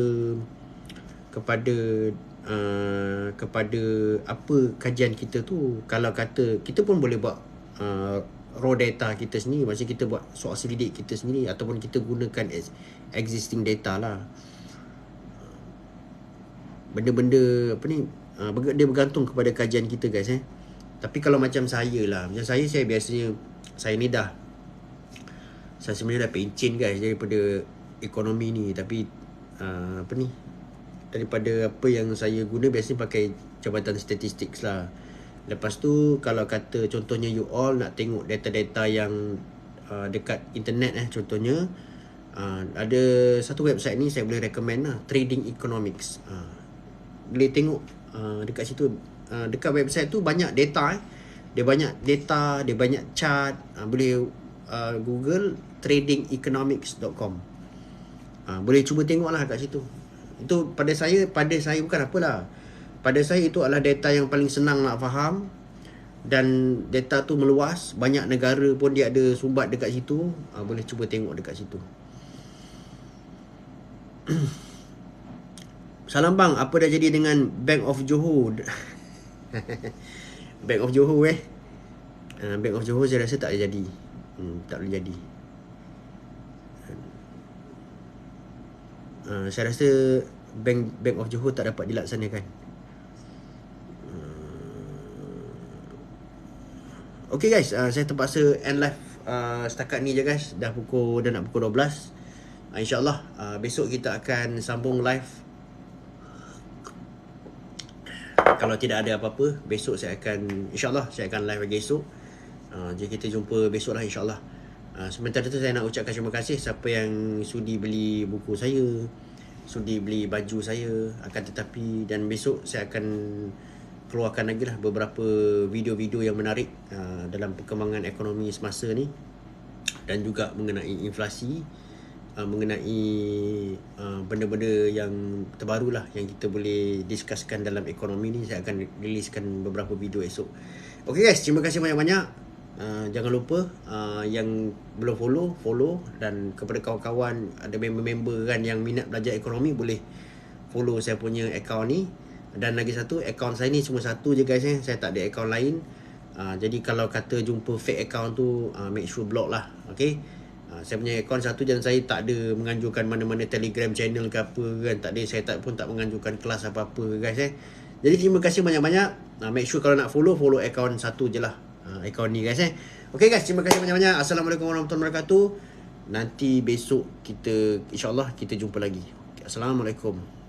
S1: apa kajian kita tu. Kalau kata kita pun boleh buat raw data kita sendiri, maksudnya kita buat soal selidik kita sendiri, ataupun kita gunakan existing data lah. Benda-benda apa ni, dia bergantung kepada kajian kita guys. Tapi kalau macam saya lah, macam saya biasanya, saya ni saya sebenarnya dah pencin guys daripada ekonomi ni. Tapi apa ni, daripada apa yang saya guna, biasanya pakai Jabatan Statistik lah. Lepas tu kalau kata contohnya you all nak tengok data-data yang dekat internet contohnya, ada satu website ni saya boleh recommend lah, Trading Economics. Boleh tengok dekat situ. Dekat website tu banyak data. Dia banyak data, dia banyak chart. Boleh Google tradingeconomics.com. Boleh cuba tengok lah kat situ. Itu pada saya bukan apalah. Pada saya itu adalah data yang paling senang nak faham. Dan data tu meluas. Banyak negara pun dia ada sumbat dekat situ. Boleh cuba tengok dekat situ. Salam bang, apa dah jadi dengan Bank of Johor? Bank of Johor Bank of Johor saya rasa tak boleh jadi. Tak boleh jadi. Saya rasa Bank of Johor tak dapat dilaksanakan. Okay guys, saya terpaksa end live setakat ni je guys. Dah nak pukul 12. InsyaAllah besok kita akan sambung live. Kalau tidak ada apa-apa, besok InsyaAllah saya akan live lagi esok. Jadi kita jumpa besok lah insyaAllah. Sementara itu saya nak ucapkan terima kasih siapa yang sudi beli buku saya, sudi beli baju saya. Akan tetapi, dan besok saya akan keluarkan lagi lah beberapa video-video yang menarik dalam perkembangan ekonomi semasa ni, dan juga mengenai inflasi, mengenai benda-benda yang terbaru lah yang kita boleh discusskan dalam ekonomi ni. Saya akan riliskan beberapa video esok. Okay guys, terima kasih banyak-banyak. Jangan lupa yang belum follow, dan kepada kawan-kawan ada member-member kan yang minat belajar ekonomi, boleh follow saya punya account ni. Dan lagi satu, account saya ni cuma satu je guys, saya tak ada account lain. Jadi kalau kata jumpa fake account tu, make sure block lah. Okay, saya punya account satu, dan saya tak ada menganjurkan mana-mana Telegram channel ke apa kan. Tak ada, saya pun tak menganjurkan kelas apa-apa guys. Jadi terima kasih banyak-banyak. Make sure kalau nak follow account satu je lah, account ni guys. Okay guys, terima kasih banyak-banyak. Assalamualaikum warahmatullahi wabarakatuh. Nanti besok kita InsyaAllah kita jumpa lagi. Okay, Assalamualaikum.